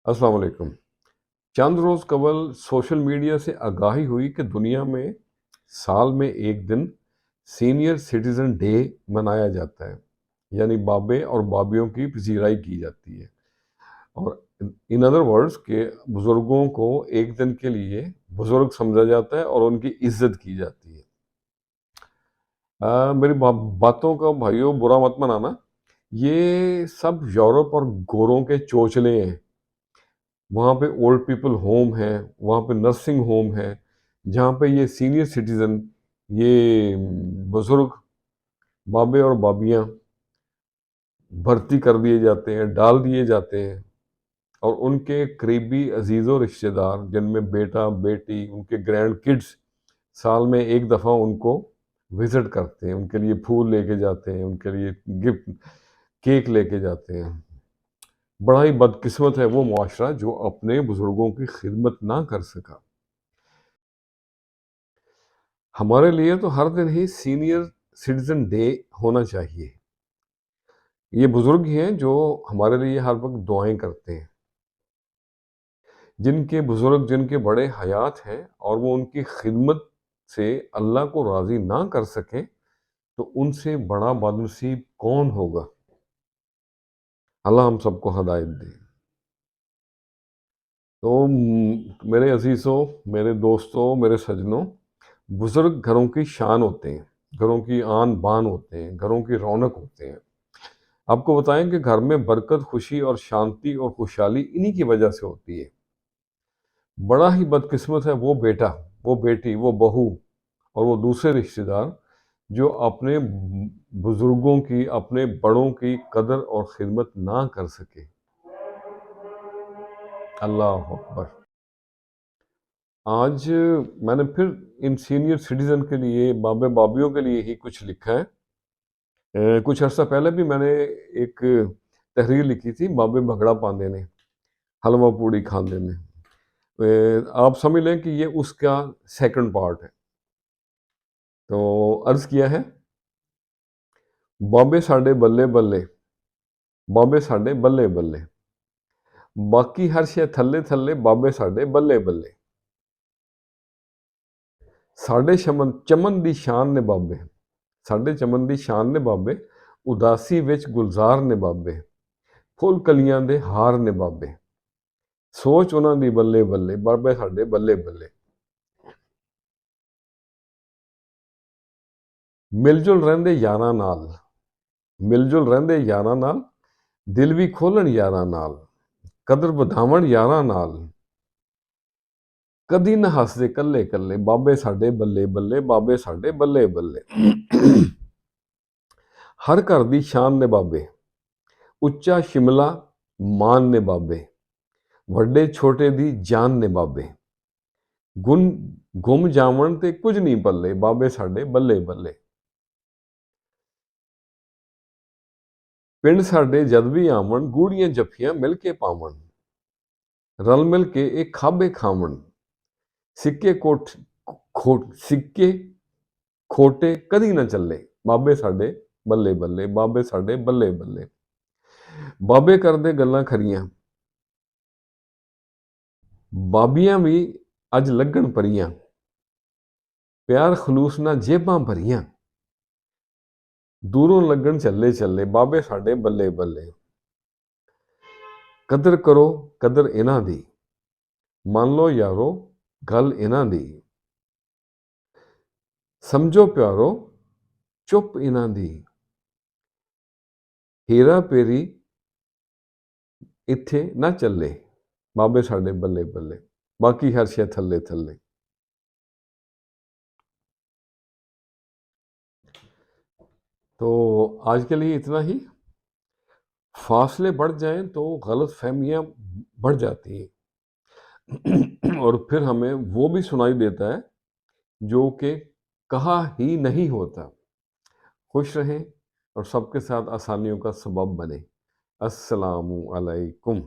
अस्सलाम वालेकुम। चंद रोज़ कबल सोशल मीडिया से आगाही हुई कि दुनिया में साल में एक दिन सीनियर सिटीज़न डे मनाया जाता है, यानी बाबे और बाबियों की पजीराई की जाती है। और इन अदर वर्ड्स के बुज़ुर्गों को एक दिन के लिए बुज़ुर्ग समझा जाता है और उनकी इज़्ज़त की जाती है। मेरी बातों का भाइयों बुरा मत मनाना, ये सब यूरोप और गोरों के चोचले हैं। वहाँ पे ओल्ड पीपल होम है, वहाँ पे नर्सिंग होम है, जहाँ पे ये सीनियर सिटीज़न, ये बुज़ुर्ग बाबे और बाबियाँ भर्ती कर दिए जाते हैं, डाल दिए जाते हैं। और उनके करीबी अजीज़ों रिश्तेदार, जिनमें बेटा बेटी, उनके ग्रैंड किड्स, साल में एक दफ़ा उनको विज़िट करते हैं, उनके लिए फूल लेके जाते हैं, उनके लिए गिफ्ट केक लेके जाते हैं। बड़ा ही बदकिस्मत है वो मुआशरा जो अपने बुज़ुर्गों की खिदमत ना कर सका। हमारे लिए तो हर दिन ही सीनियर सिटीजन डे होना चाहिए। ये बुजुर्ग ही हैं जो हमारे लिए हर वक्त दुआएं करते हैं। जिनके बुजुर्ग, जिनके बड़े हयात हैं और वो उनकी खिदमत से अल्लाह को राज़ी ना कर सकें, तो उनसे बड़ा बदनसीब कौन होगा। अल्लाह हम सबको हदायत दे। तो मेरे अजीज़ों, मेरे दोस्तों, मेरे सजनों, बुजुर्ग घरों की शान होते हैं, घरों की आन बान होते हैं, घरों की रौनक होते हैं। आपको बताएं कि घर में बरकत, खुशी और शांति और खुशहाली इन्हीं की वजह से होती है। बड़ा ही बदकिस्मत है वो बेटा, वो बेटी, वो बहू और वो दूसरे रिश्तेदार जो अपने बुजुर्गों की, अपने बड़ों की कदर और खिदमत ना कर सके। अल्लाह अकबर। आज मैंने फिर इन सीनियर सिटीजन के लिए, बाबे बाबियों के लिए ही कुछ लिखा है। कुछ अर्सा पहले भी मैंने एक तहरीर लिखी थी, बाबे भगड़ा पांदे ने हलवा पूड़ी खांदे ने। आप समझ लें कि ये उसका सेकंड पार्ट है। तो अर्ज किया है, बाबे साडे बल्ले बल्ले, बाबे साडे बल्ले बल्ले, बाकी हर शे थल्ले थल्ले, बाबे साडे बल्ले बल्ले, साडे चमन दी शान ने बाबे, साडे चमन दी शान ने बाबे, उदासी विच गुलजार ने बाबे, फुल कलियां दे हार ने बाबे, सोच उन्हां दी बल्ले बल्ले, बाबे साडे बल्ले बल्ले। मिलजुल रहिंदे यारां नाल, मिलजुल रहिंदे यारां नाल, दिल भी खोलन यारां नाल, कदर ਵਧਾਵਣ यारां नाल, कदी ना हसदे कल्ले कल्ले, बाबे साडे बल्ले बल्ले, बाबे साडे बल्ले बल्ले। हर घर दी शान ने बाबे, उच्चा शिमला मान ने बाबे, ਵੱਡੇ छोटे दी जान ने बाबे, गुन गुम जावण ते कुछ नहीं पल्ले, बाबे साडे बल्ले बल्ले। पिंड साडे जद भी आवन, गूड़ियां जफ्फियां मिल के पावन, रल मिल के एक खाबे खावन, सिक्के सिक्के खोटे कदी ना चले, बाबे साडे बल्ले बल्ले, बाबे साडे बल्ले बल्ले। बाबे करदे गल्लां खरियां, बाबियां भी अज लगन परियां, प्यार खलूस ना जेबां भरियां, दूरों लगन चले चले, बाबे साडे बल्ले बल्ले। कदर करो कदर इन्हां दी, मान लो यारो गल इन्हां दी, समझो प्यारो चुप इन्हां दी, हेरा पेरी इत्थे ना चले, बाबे साडे बल्ले बल्ले, बाकी हर शे थल्ले थल्ले। तो आज के लिए इतना ही। फासले बढ़ जाएं तो गलत फहमियाँ बढ़ जाती हैं और फिर हमें वो भी सुनाई देता है जो कि कहा ही नहीं होता। खुश रहें और सबके साथ आसानियों का सबब बने। अस्सलामु अलैकुम।